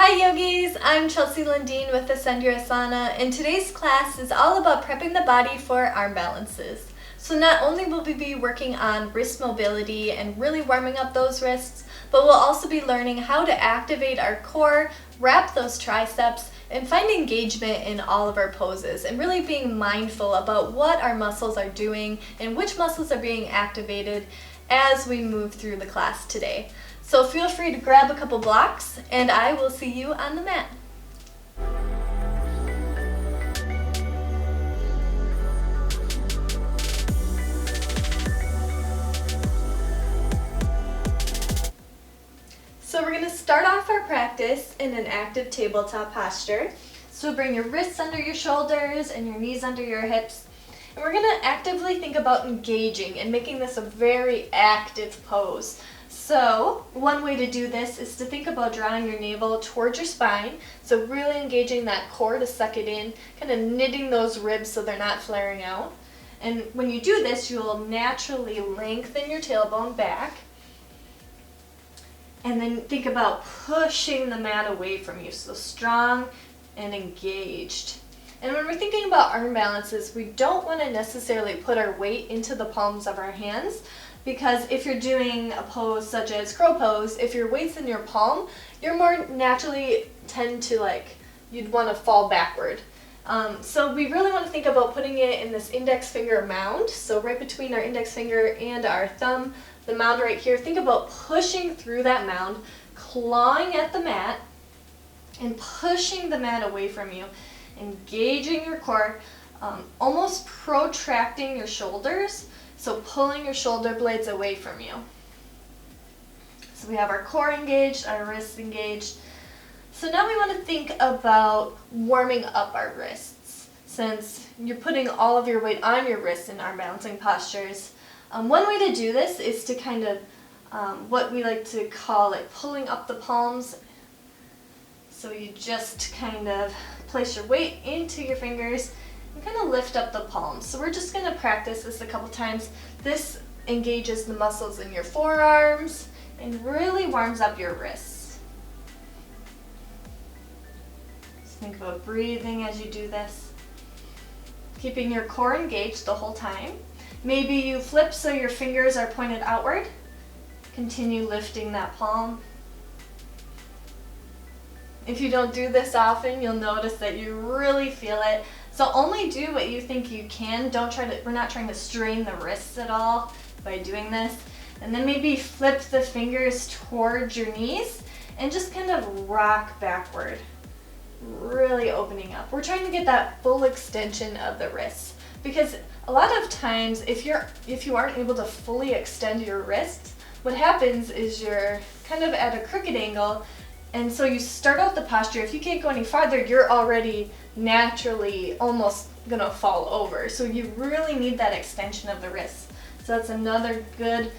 Hi yogis, I'm Chelsea Lundeen with Ascend Your Asana, and today's class is all about prepping the body for arm balances. So not only will we be working on wrist mobility and really warming up those wrists, but we'll also be learning how to activate our core, wrap those triceps, and find engagement in all of our poses, and really being mindful about what our muscles are doing and which muscles are being activated as we move through the class today. So feel free to grab a couple blocks, and I will see you on the mat. So we're going to start off our practice in an active tabletop posture. So bring your wrists under your shoulders and your knees under your hips. And we're going to actively think about engaging and making this a very active pose. So one way to do this is to think about drawing your navel towards your spine. So really engaging that core to suck it in, kind of knitting those ribs so they're not flaring out. And when you do this, you'll naturally lengthen your tailbone back. And then think about pushing the mat away from you, so strong and engaged. And when we're thinking about arm balances, we don't want to necessarily put our weight into the palms of our hands, because if you're doing a pose such as crow pose, if your weight's in your palm, you're more naturally tend to you'd want to fall backward. So we really want to think about putting it in this index finger mound, so right between our index finger and our thumb, the mound right here. Think about pushing through that mound, clawing at the mat, and pushing the mat away from you, engaging your core, almost protracting your shoulders, so pulling your shoulder blades away from you. So we have our core engaged, our wrists engaged. So now we want to think about warming up our wrists. Since you're putting all of your weight on your wrists in arm balancing postures, one way to do this is to kind of what we like to call pulling up the palms. So you just kind of place your weight into your fingers and kind of lift up the palms. So we're just going to practice this a couple times. This engages the muscles in your forearms and really warms up your wrists. Just think about breathing as you do this. Keeping your core engaged the whole time. Maybe you flip so your fingers are pointed outward. Continue lifting that palm. If you don't do this often, you'll notice that you really feel it. So only do what you think you can. We're not trying to strain the wrists at all by doing this. And then maybe flip the fingers towards your knees and just kind of rock backward. Really opening up. We're trying to get that full extension of the wrists, because a lot of times if you aren't able to fully extend your wrists, what happens is you're kind of at a crooked angle. And so you start out the posture, if you can't go any farther, you're already naturally almost gonna fall over. So you really need that extension of the wrists. So that's another good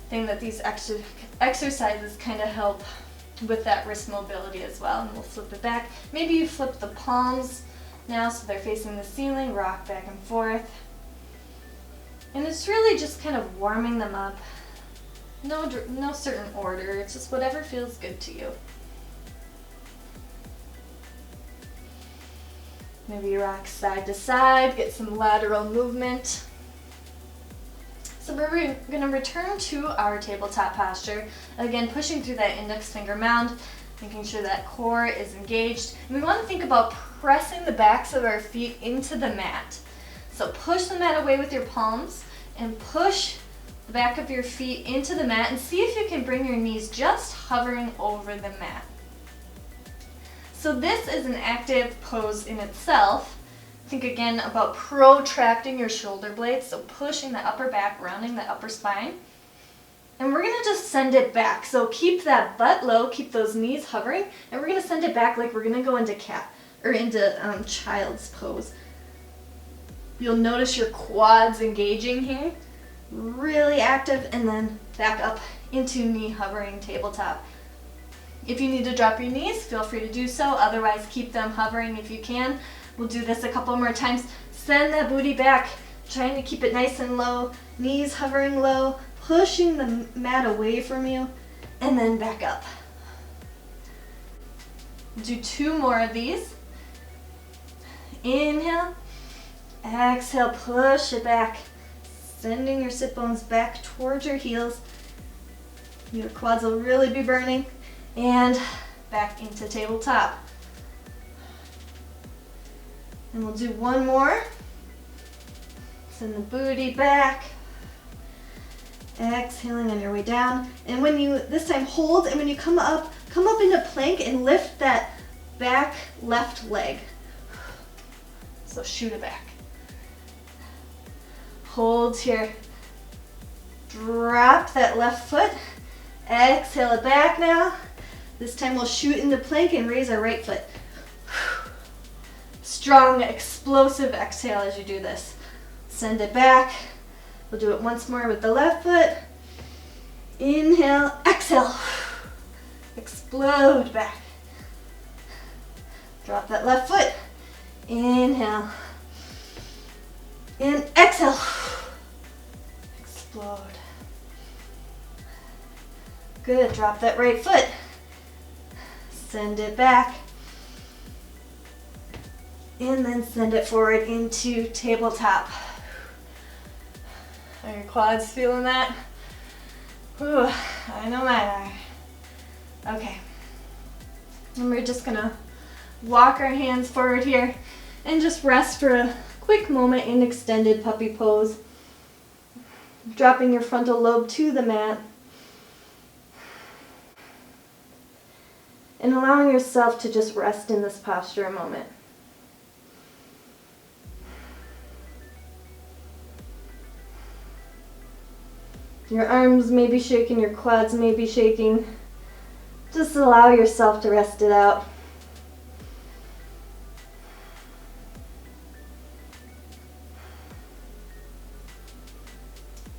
thing that these exercises kind of help with that wrist mobility as well. And we'll flip it back. Maybe you flip the palms now so they're facing the ceiling, rock back and forth. And it's really just kind of warming them up. No certain order, it's just whatever feels good to you. Maybe you rock side to side, get some lateral movement. So we're going to return to our tabletop posture. Again, pushing through that index finger mound, making sure that core is engaged. And we want to think about pressing the backs of our feet into the mat. So push the mat away with your palms and push the back of your feet into the mat, and see if you can bring your knees just hovering over the mat. So this is an active pose in itself. Think again about protracting your shoulder blades, so pushing the upper back, rounding the upper spine. And we're going to just send it back. So keep that butt low, keep those knees hovering, and we're going to send it back like we're going to go into child's pose. You'll notice your quads engaging here, really active, and then back up into knee hovering tabletop. If you need to drop your knees, feel free to do so. Otherwise, keep them hovering if you can. We'll do this a couple more times. Send that booty back, trying to keep it nice and low. Knees hovering low, pushing the mat away from you, and then back up. Do 2 more of these. Inhale, exhale, push it back, sending your sit bones back towards your heels. Your quads will really be burning. And back into tabletop. And we'll do 1 more. Send the booty back. Exhaling on your way down. And when you, this time hold, and when you come up into plank and lift that back left leg. So shoot it back. Hold here. Drop that left foot. Exhale it back now. This time we'll shoot into plank and raise our right foot. Strong, explosive exhale as you do this. Send it back. We'll do it once more with the left foot. Inhale, exhale. Explode back. Drop that left foot. Inhale. And exhale. Explode. Good. Drop that right foot. Send it back. And then send it forward into tabletop. Are your quads feeling that? Whew, I know mine are. Okay. And we're just gonna walk our hands forward here and just rest for a quick moment in extended puppy pose. Dropping your frontal lobe to the mat. And allowing yourself to just rest in this posture a moment. Your arms may be shaking, your quads may be shaking. Just allow yourself to rest it out.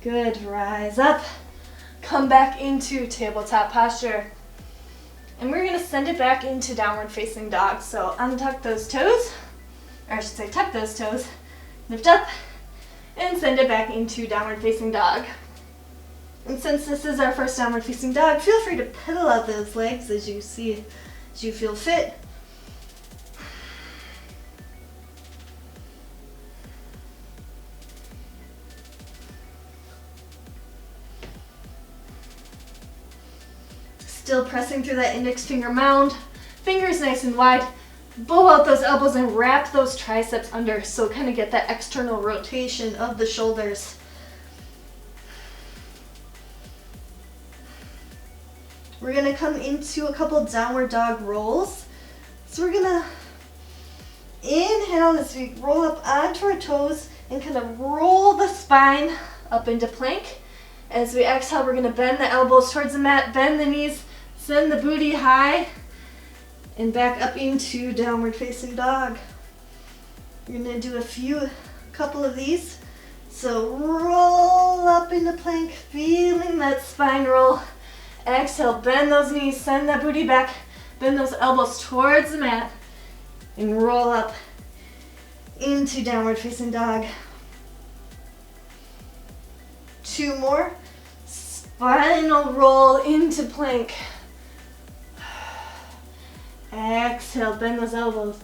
Good, rise up. Come back into tabletop posture. And we're gonna send it back into downward facing dog. So untuck those toes, or I should say tuck those toes, lift up, and send it back into downward facing dog. And since this is our first downward facing dog, feel free to pedal out those legs as you feel fit. Still pressing through that index finger mound. Fingers nice and wide. Bow out those elbows and wrap those triceps under, so kind of get that external rotation of the shoulders. We're going to come into a couple downward dog rolls. So we're going to inhale as we roll up onto our toes and kind of roll the spine up into plank. As we exhale, we're going to bend the elbows towards the mat, bend the knees, send the booty high, and back up into downward facing dog. We're going to do a couple of these. So roll up into plank, feeling that spine roll. Exhale, bend those knees, send that booty back, bend those elbows towards the mat, and roll up into downward facing dog. 2 more. Spinal roll into plank. Exhale, bend those elbows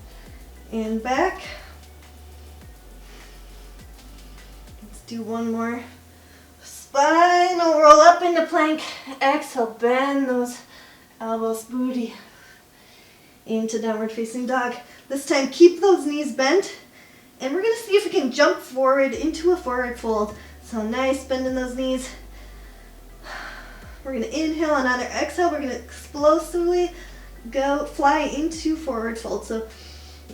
and back. Let's do 1 more. Spinal roll up into plank. Exhale, bend those elbows, booty into downward facing dog. This time keep those knees bent, and we're going to see if we can jump forward into a forward fold. So nice bend in those knees. We're going to inhale, and on our exhale we're going to explosively fly into forward fold. So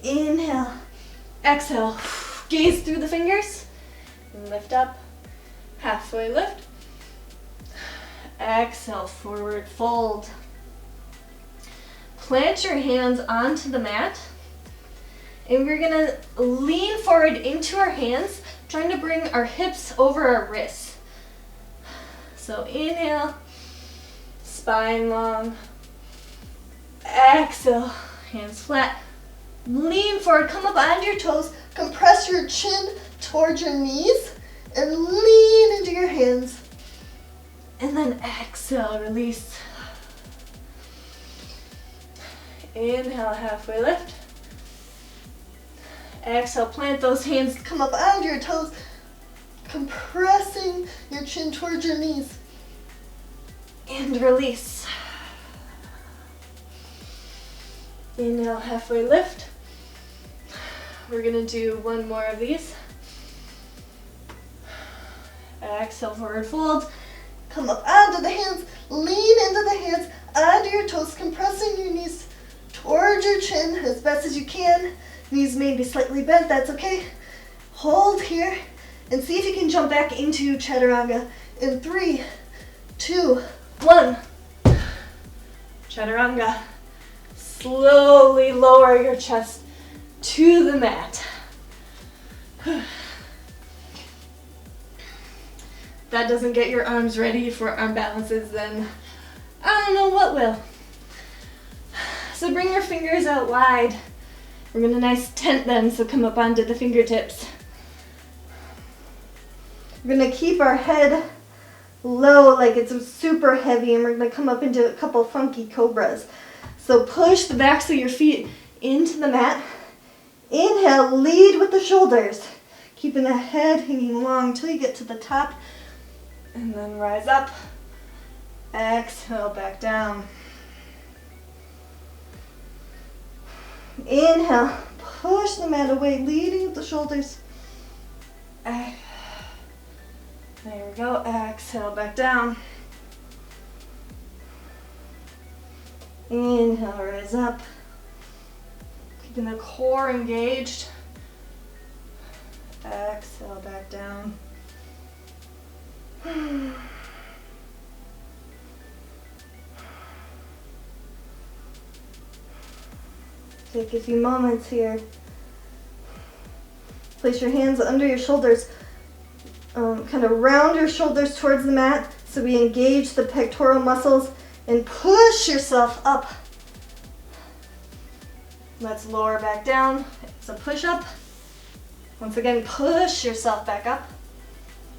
inhale, exhale, gaze through the fingers, lift up. Halfway lift. Exhale, forward fold. Plant your hands onto the mat. And we're going to lean forward into our hands, trying to bring our hips over our wrists. So inhale, spine long. Exhale, hands flat. Lean forward, come up onto your toes, compress your chin towards your knees, and lean into your hands. And then exhale, release. Inhale, halfway lift. Exhale, plant those hands, come up onto your toes, compressing your chin towards your knees. And release. Inhale, halfway lift. We're gonna do one more of these. Exhale, forward fold. Come up onto the hands, lean into the hands, onto your toes, compressing your knees towards your chin as best as you can. Knees may be slightly bent, that's okay. Hold here and see if you can jump back into Chaturanga in 3, 2, 1. Chaturanga. Slowly lower your chest to the mat. That doesn't get your arms ready for arm balances, then I don't know what will. So bring your fingers out wide. We're gonna nice tent them, so come up onto the fingertips. We're gonna keep our head low like it's super heavy, and we're gonna come up into a couple funky cobras. So push the backs of your feet into the mat. Inhale, lead with the shoulders, keeping the head hanging long until you get to the top, and then rise up. Exhale, back down. Inhale, push the mat away, leading with the shoulders. There we go. Exhale, back down. Inhale, rise up. Keeping the core engaged. Exhale, back down. Take a few moments here. Place your hands under your shoulders. Kind of round your shoulders towards the mat so we engage the pectoral muscles and push yourself up. Let's lower back down. It's a push up. Once again, push yourself back up.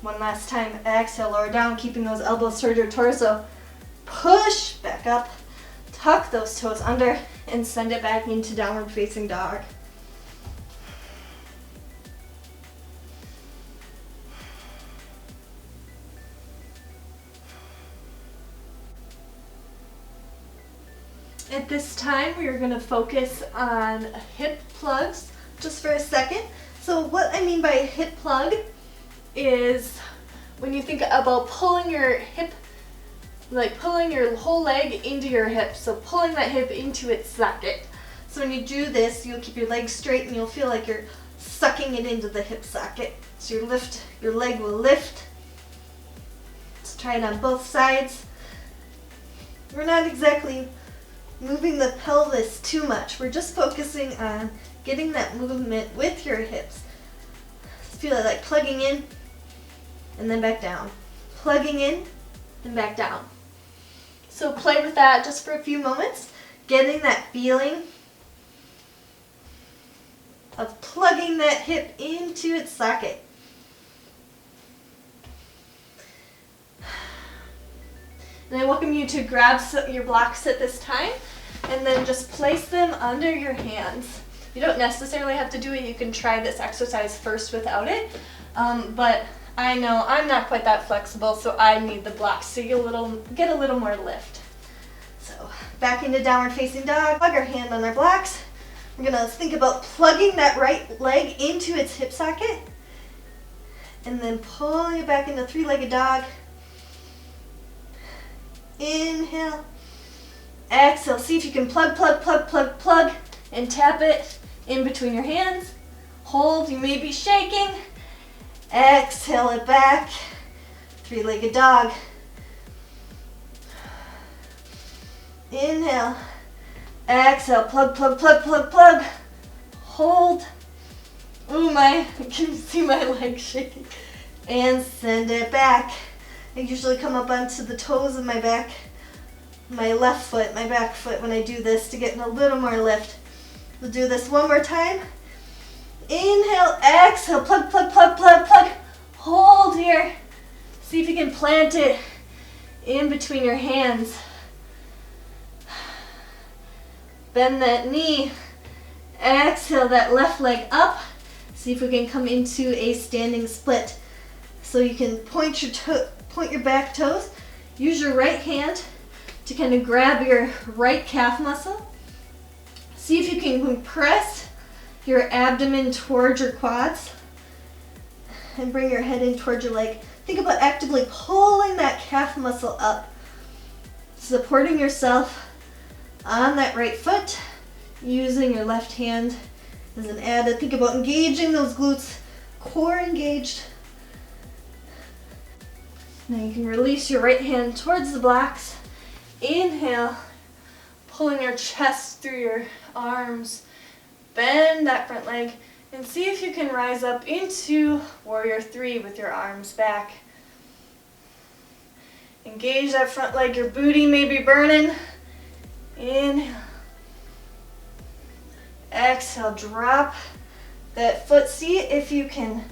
One last time. Exhale, lower down, keeping those elbows towards your torso. Push back up. Tuck those toes under and send it back into downward facing dog. At this time, we are going to focus on hip plugs just for a second. So what I mean by a hip plug is when you think about pulling your hip, like pulling your whole leg into your hip, so pulling that hip into its socket. So when you do this, you'll keep your leg straight and you'll feel like you're sucking it into the hip socket. So your leg will lift. Let's try it on both sides. We're not exactly moving the pelvis too much. We're just focusing on getting that movement with your hips. Feel it like plugging in and then back down. Plugging in and back down. So play with that just for a few moments, getting that feeling of plugging that hip into its socket. And I welcome you to grab your blocks at this time and then just place them under your hands. You don't necessarily have to do it. You can try this exercise first without it. But I know I'm not quite that flexible, so I need the blocks so you get a little more lift. So back into downward facing dog. Plug our hand on our blocks. We're going to think about plugging that right leg into its hip socket and then pulling it back into three-legged dog. Inhale. Exhale. See if you can plug, plug, plug, plug, plug, and tap it in between your hands. Hold. You may be shaking. Exhale it back. Three-legged dog. Inhale. Exhale. Plug, plug, plug, plug, plug. Hold. Ooh, I can see my legs shaking. And send it back. I usually come up onto the toes of my back, my left foot, my back foot when I do this to get a little more lift. We'll do this one more time. Inhale, exhale, plug, plug, plug, plug, plug. Hold here. See if you can plant it in between your hands. Bend that knee. Exhale that left leg up. See if we can come into a standing split. So you can point your back toes. Use your right hand to kind of grab your right calf muscle. See if you can press your abdomen towards your quads and bring your head in towards your leg. Think about actively pulling that calf muscle up, supporting yourself on that right foot, using your left hand as an added. Think about engaging those glutes, core engaged. Now you can release your right hand towards the blocks. Inhale, pulling your chest through your arms. Bend that front leg and see if you can rise up into Warrior 3 with your arms back. Engage that front leg. Your booty may be burning. Inhale. Exhale, drop that foot. See if you can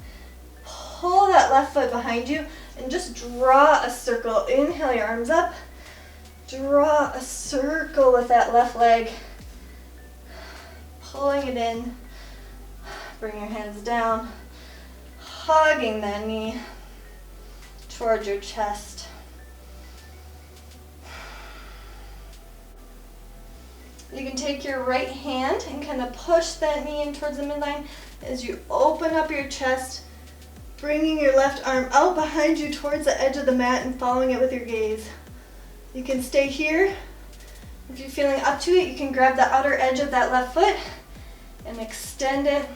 pull that left foot behind you and just draw a circle. Inhale your arms up. Draw a circle with that left leg. Pulling it in. Bring your hands down. Hugging that knee towards your chest. You can take your right hand and kind of push that knee in towards the midline as you open up your chest, bringing your left arm out behind you towards the edge of the mat and following it with your gaze. You can stay here. If you're feeling up to it, you can grab the outer edge of that left foot and extend it.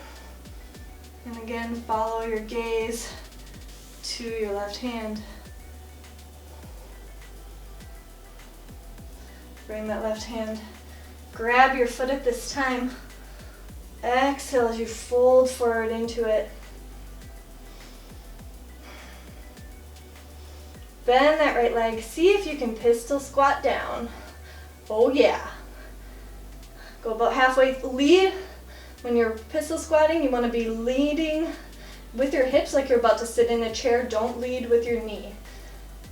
And again, follow your gaze to your left hand. Bring that left hand. Grab your foot at this time. Exhale as you fold forward into it. Bend that right leg. See if you can pistol squat down. Oh yeah. Go about halfway. Lead. When you're pistol squatting, you want to be leading with your hips like you're about to sit in a chair. Don't lead with your knee.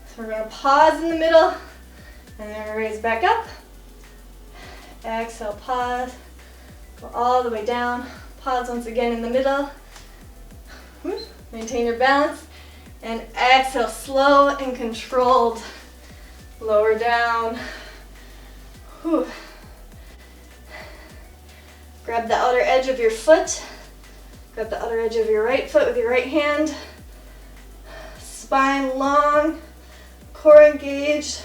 So we're going to pause in the middle and then raise back up. Exhale, pause. Go all the way down. Pause once again in the middle. Maintain your balance. And exhale, slow and controlled. Lower down. Whew. Grab the outer edge of your foot. Grab the outer edge of your right foot with your right hand. Spine long, core engaged,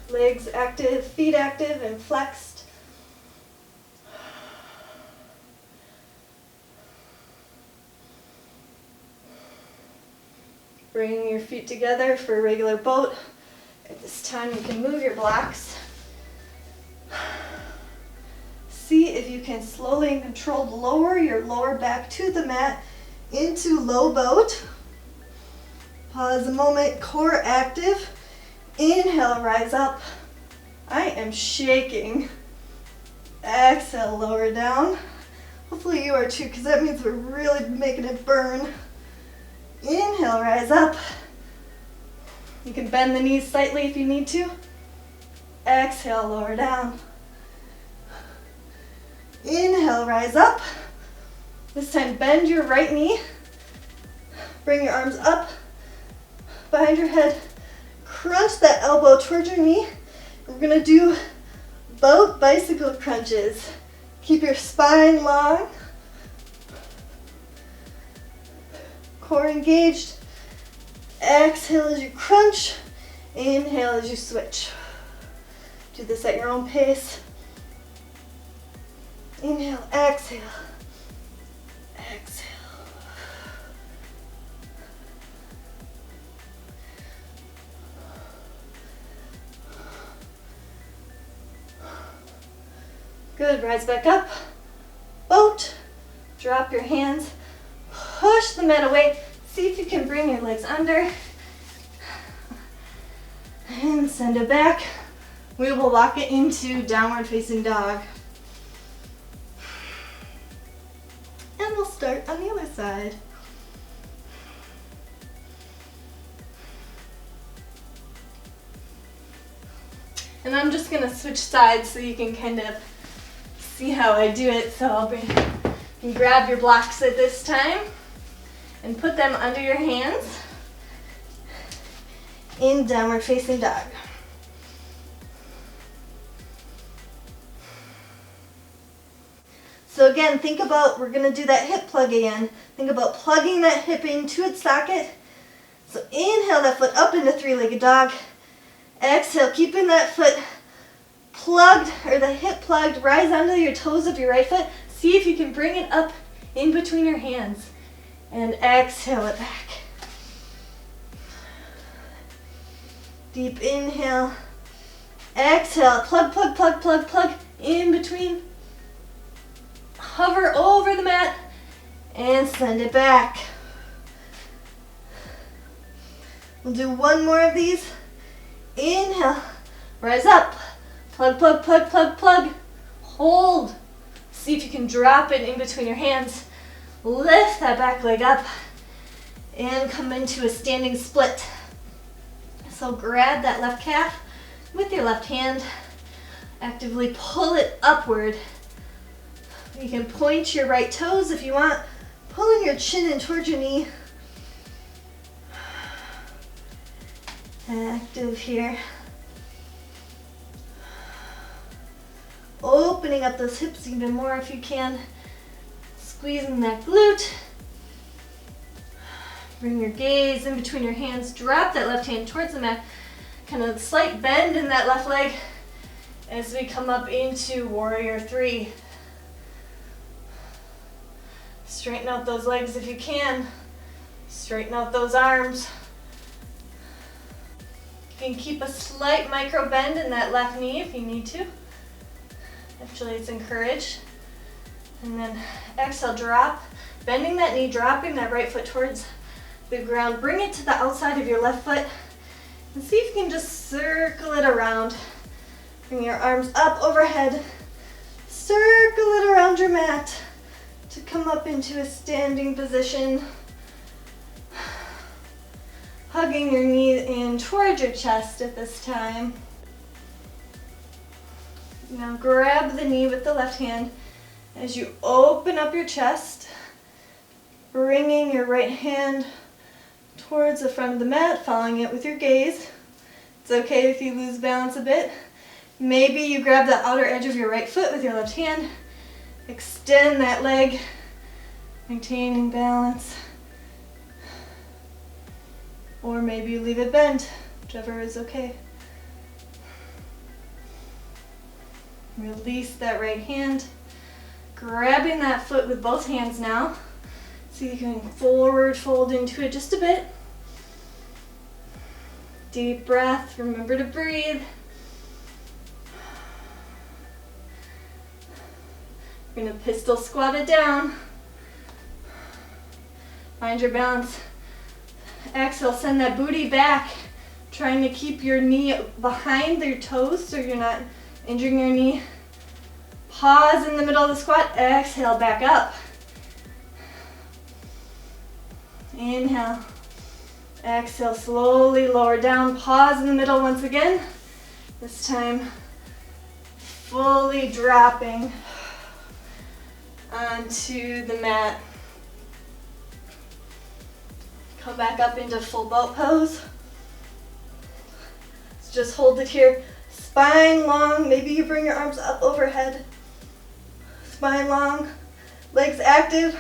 legs active, feet active and flexed. Bringing your feet together for a regular boat. At this time you can move your blocks. See if you can slowly and controlled lower your lower back to the mat into low boat. Pause a moment, core active. Inhale, rise up. I am shaking. Exhale, lower down. Hopefully you are too, because that means we're really making it burn. Inhale, rise up. You can bend the knees slightly if you need to. Exhale, lower down. Inhale, rise up. This time bend your right knee. Bring your arms up behind your head. Crunch that elbow towards your knee. We're going to do boat bicycle crunches. Keep your spine long. Core engaged. Exhale as you crunch. Inhale as you switch. Do this at your own pace. Inhale, exhale. Exhale. Good, rise back up. Boat. Drop your hands. Push the mat away. See if you can bring your legs under. And send it back. We will walk it into downward facing dog. And we'll start on the other side. And I'm just gonna switch sides so you can kind of see how I do it. So you can grab your blocks at this time and put them under your hands in downward facing dog. So again, think about, we're gonna do that hip plug again. Think about plugging that hip into its socket. So inhale that foot up into three-legged dog. Exhale, keeping that foot plugged, or the hip plugged, rise onto your toes of your right foot. See if you can bring it up in between your hands. And exhale it back. Deep inhale. Exhale, plug, plug, plug, plug, plug, in between. Hover over the mat and send it back. We'll do one more of these. Inhale, rise up, plug, plug, plug, plug, plug, hold. See if you can drop it in between your hands. Lift that back leg up and come into a standing split. So grab that left calf with your left hand, actively pull it upward. You can point your right toes if you want, pulling your chin in towards your knee. Active here. Opening up those hips even more if you can. Squeezing that glute. Bring your gaze in between your hands. Drop that left hand towards the mat. Kind of a slight bend in that left leg as we come up into Warrior Three. Straighten out those legs if you can. Straighten out those arms. You can keep a slight micro bend in that left knee if you need to. Actually, it's encouraged. And then exhale, drop. Bending that knee, dropping that right foot towards the ground. Bring it to the outside of your left foot. And see if you can just circle it around. Bring your arms up overhead. Circle it around your mat to come up into a standing position. Hugging your knee in towards your chest at this time. Now grab the knee with the left hand as you open up your chest, bringing your right hand towards the front of the mat, following it with your gaze. It's okay if you lose balance a bit. Maybe you grab the outer edge of your right foot with your left hand, extend that leg, maintaining balance. Or maybe you leave it bent, whichever is okay. Release that right hand. Grabbing that foot with both hands now. So you can forward fold into it just a bit. Deep breath, remember to breathe. We're gonna pistol squat it down. Find your balance. Exhale, send that booty back, trying to keep your knee behind your toes so you're not injuring your knee. Pause in the middle of the squat, exhale, back up. Inhale, exhale, slowly lower down, pause in the middle once again. This time, fully dropping onto the mat. Come back up into full boat pose. So just hold it here. Spine long, maybe you bring your arms up overhead. Spine long, legs active.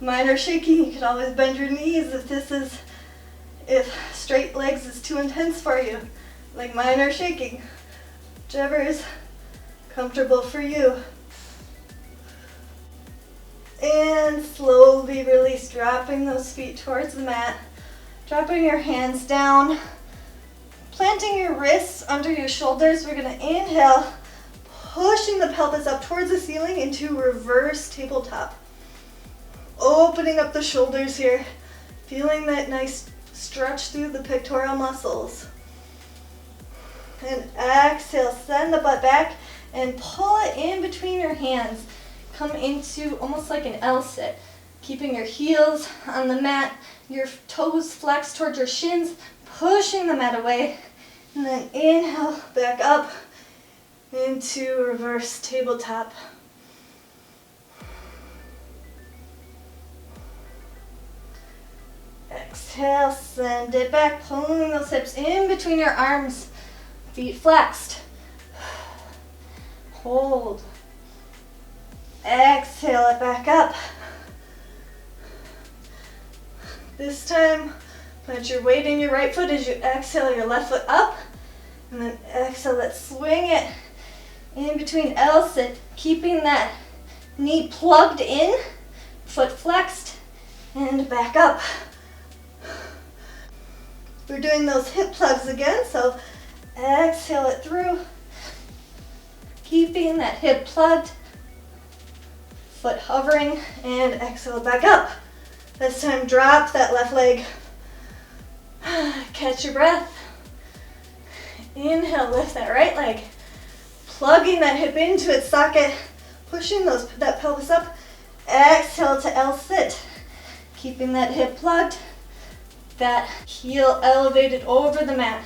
Mine are shaking. You can always bend your knees if straight legs is too intense for you. Like mine are shaking. Whichever is comfortable for you. And slowly release, dropping those feet towards the mat. Dropping your hands down. Planting your wrists under your shoulders. We're going to inhale, pushing the pelvis up towards the ceiling into reverse tabletop. Opening up the shoulders here. Feeling that nice stretch through the pectoral muscles. And exhale, send the butt back and pull it in between your hands. Come into almost like an L sit, keeping your heels on the mat, your toes flexed towards your shins, pushing the mat away, and then inhale, back up, into reverse tabletop. Exhale, send it back, pulling those hips in between your arms, feet flexed. Hold. Exhale it back up. This time, put your weight in your right foot as you exhale your left foot up. And then exhale, let's swing it in between L-sit, keeping that knee plugged in, foot flexed, and back up. We're doing those hip plugs again, so exhale it through, keeping that hip plugged, foot hovering, and exhale back up. This time, drop that left leg. Catch your breath. Inhale, lift that right leg. Plugging that hip into its socket, pushing that pelvis up. Exhale to L-sit. Keeping that hip plugged, that heel elevated over the mat.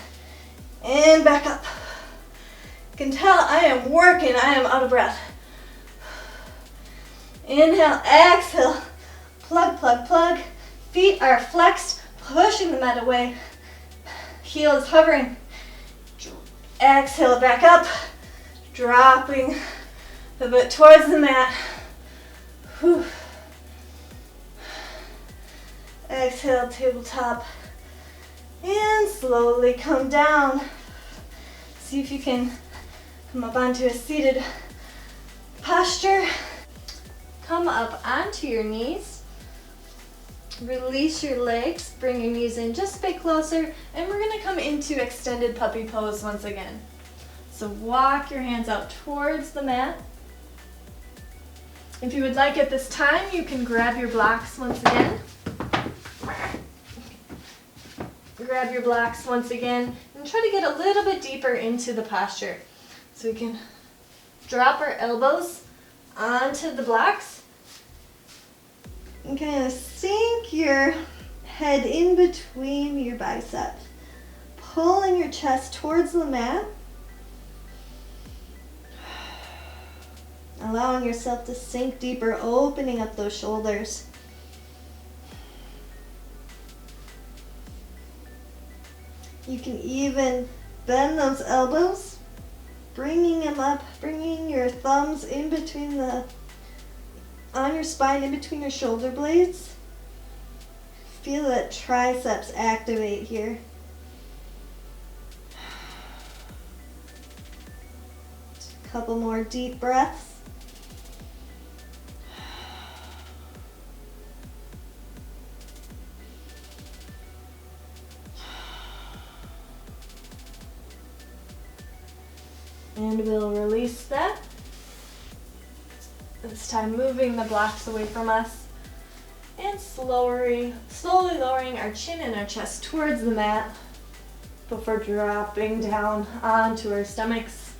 And back up. You can tell I am working, I am out of breath. Inhale, exhale. Plug, plug, plug. Feet are flexed, pushing the mat away. Heel is hovering. Exhale, back up. Dropping the foot towards the mat. Whew. Exhale, tabletop. And slowly come down. See if you can come up onto a seated posture. Come up onto your knees. Release your legs, bring your knees in just a bit closer, and we're gonna come into extended puppy pose once again. So walk your hands out towards the mat. If you would like at this time, you can grab your blocks once again. Grab your blocks once again and try to get a little bit deeper into the posture. So we can drop our elbows onto the blocks. And kind of sink your head in between your biceps. Pulling your chest towards the mat. Allowing yourself to sink deeper, opening up those shoulders. You can even bend those elbows, bringing them up, bringing your thumbs in between on your spine, in between your shoulder blades. Feel that triceps activate here. A couple more deep breaths. And we'll release that. This time moving the blocks away from us and slowly lowering our chin and our chest towards the mat before dropping down onto our stomachs.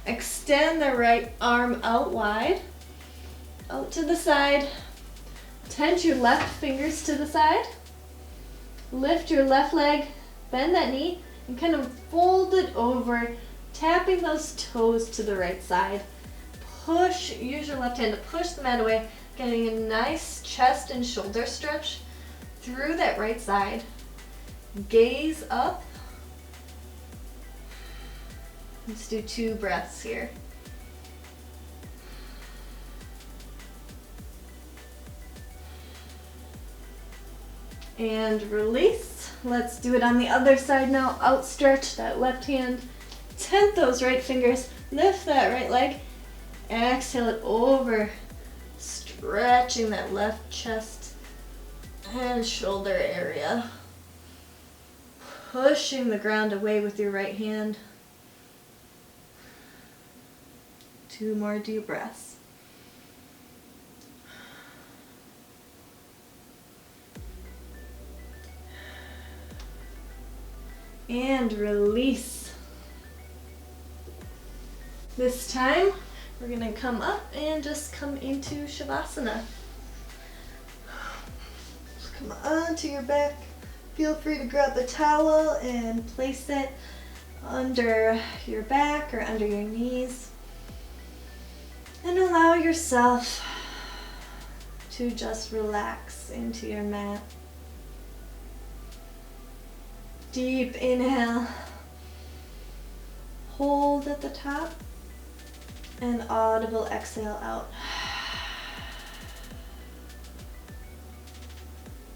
Extend the right arm out wide, out to the side. Tense your left fingers to the side. Lift your left leg, bend that knee, and kind of fold it over, tapping those toes to the right side. Use your left hand to push the mat away, getting a nice chest and shoulder stretch through that right side. Gaze up. Let's do 2 breaths here. And release. Let's do it on the other side now. Outstretch that left hand. Tent those right fingers. Lift that right leg. Exhale it over, stretching that left chest and shoulder area. Pushing the ground away with your right hand. 2 more deep breaths. And release. This time, we're gonna come up and just come into Shavasana. Just come onto your back. Feel free to grab the towel and place it under your back or under your knees. And allow yourself to just relax into your mat. Deep inhale. Hold at the top. And audible exhale out.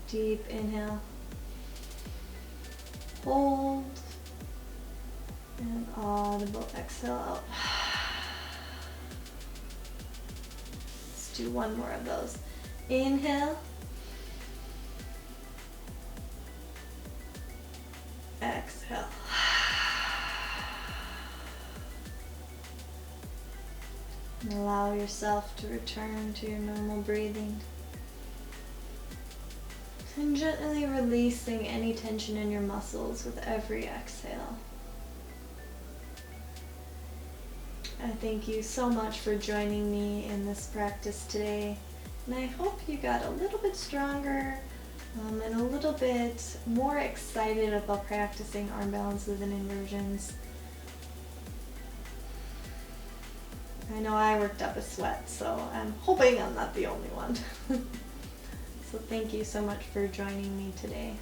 Deep inhale. Hold. And audible exhale out. Let's do one more of those. Inhale. Exhale. And allow yourself to return to your normal breathing. And gently releasing any tension in your muscles with every exhale. I thank you so much for joining me in this practice today. And I hope you got a little bit stronger and a little bit more excited about practicing arm balances and inversions. I know I worked up a sweat, so I'm hoping I'm not the only one. So thank you so much for joining me today.